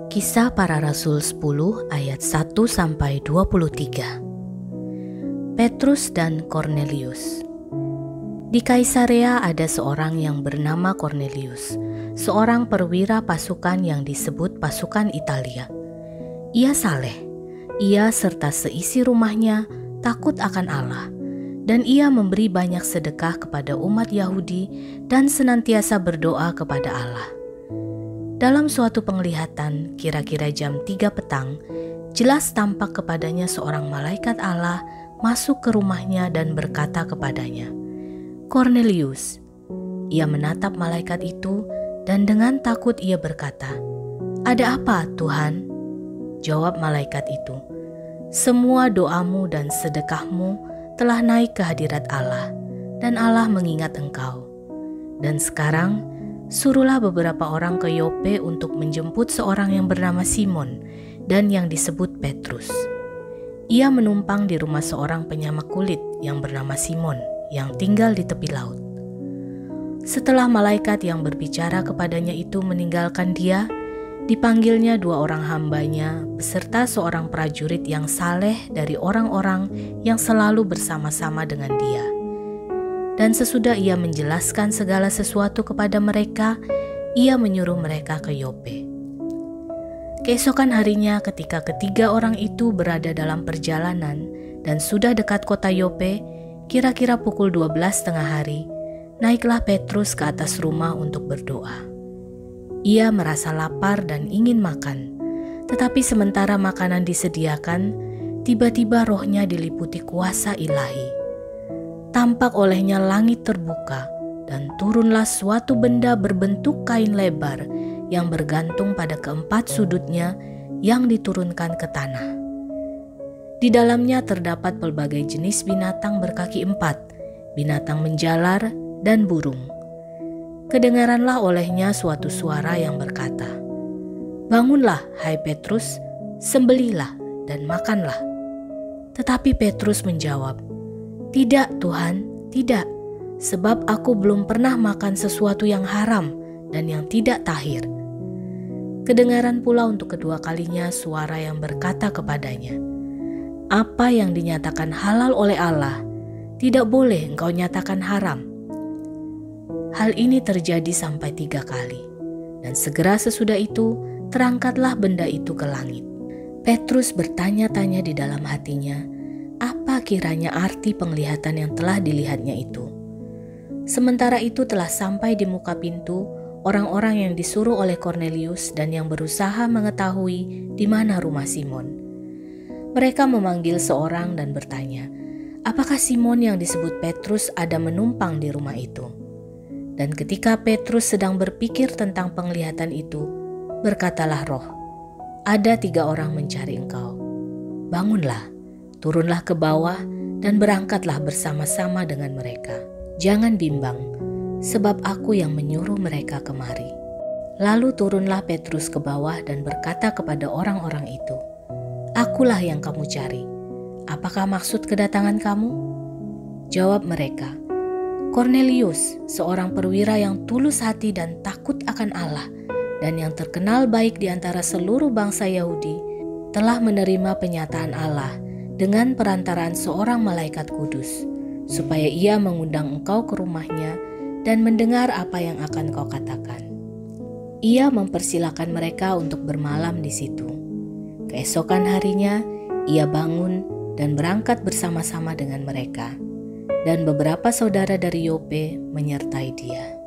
Kisah Para Rasul 10 ayat 1-23. Petrus dan Kornelius. Di Kaisarea ada seorang yang bernama Kornelius, seorang perwira pasukan yang disebut pasukan Italia. Ia saleh, ia serta seisi rumahnya takut akan Allah, dan ia memberi banyak sedekah kepada umat Yahudi dan senantiasa berdoa kepada Allah. Dalam suatu penglihatan, kira-kira jam 3 petang, jelas tampak kepadanya seorang malaikat Allah masuk ke rumahnya dan berkata kepadanya, "Kornelius." Ia menatap malaikat itu dan dengan takut ia berkata, "Ada apa, Tuhan?" Jawab malaikat itu, "Semua doamu dan sedekahmu telah naik ke hadirat Allah, dan Allah mengingat engkau. Dan sekarang, suruhlah beberapa orang ke Yope untuk menjemput seorang yang bernama Simon dan yang disebut Petrus. Ia menumpang di rumah seorang penyamak kulit yang bernama Simon yang tinggal di tepi laut." Setelah malaikat yang berbicara kepadanya itu meninggalkan dia, dipanggilnya 2 orang hambanya beserta seorang prajurit yang saleh dari orang-orang yang selalu bersama-sama dengan dia. Dan sesudah ia menjelaskan segala sesuatu kepada mereka, ia menyuruh mereka ke Yope. Keesokan harinya ketika ketiga orang itu berada dalam perjalanan dan sudah dekat kota Yope, kira-kira pukul 12 tengah hari, naiklah Petrus ke atas rumah untuk berdoa. Ia merasa lapar dan ingin makan, tetapi sementara makanan disediakan, tiba-tiba rohnya diliputi kuasa ilahi. Tampak olehnya langit terbuka dan turunlah suatu benda berbentuk kain lebar yang bergantung pada keempat sudutnya yang diturunkan ke tanah. Di dalamnya terdapat pelbagai jenis binatang berkaki 4, binatang menjalar, dan burung. Kedengaranlah olehnya suatu suara yang berkata, "Bangunlah, hai Petrus, sembelihlah dan makanlah." Tetapi Petrus menjawab, "Tidak, Tuhan, tidak, sebab aku belum pernah makan sesuatu yang haram dan yang tidak tahir." Kedengaran pula untuk kedua kalinya suara yang berkata kepadanya, "Apa yang dinyatakan halal oleh Allah, tidak boleh engkau nyatakan haram." Hal ini terjadi sampai 3 kali, dan segera sesudah itu terangkatlah benda itu ke langit. Petrus bertanya-tanya di dalam hatinya, apa kiranya arti penglihatan yang telah dilihatnya itu. Sementara itu telah sampai di muka pintu orang-orang yang disuruh oleh Kornelius dan yang berusaha mengetahui di mana rumah Simon. Mereka memanggil seorang dan bertanya, apakah Simon yang disebut Petrus ada menumpang di rumah itu? Dan ketika Petrus sedang berpikir tentang penglihatan itu, berkatalah roh, "Ada 3 orang mencari engkau. Bangunlah, turunlah ke bawah dan berangkatlah bersama-sama dengan mereka. Jangan bimbang, sebab aku yang menyuruh mereka kemari." Lalu turunlah Petrus ke bawah dan berkata kepada orang-orang itu, "Akulah yang kamu cari. Apakah maksud kedatangan kamu?" Jawab mereka, "Kornelius, seorang perwira yang tulus hati dan takut akan Allah, dan yang terkenal baik di antara seluruh bangsa Yahudi, telah menerima penyataan Allah dengan perantaraan seorang malaikat kudus, supaya ia mengundang engkau ke rumahnya dan mendengar apa yang akan kau katakan." Ia mempersilakan mereka untuk bermalam di situ. Keesokan harinya, ia bangun dan berangkat bersama-sama dengan mereka, dan beberapa saudara dari Yope menyertai dia.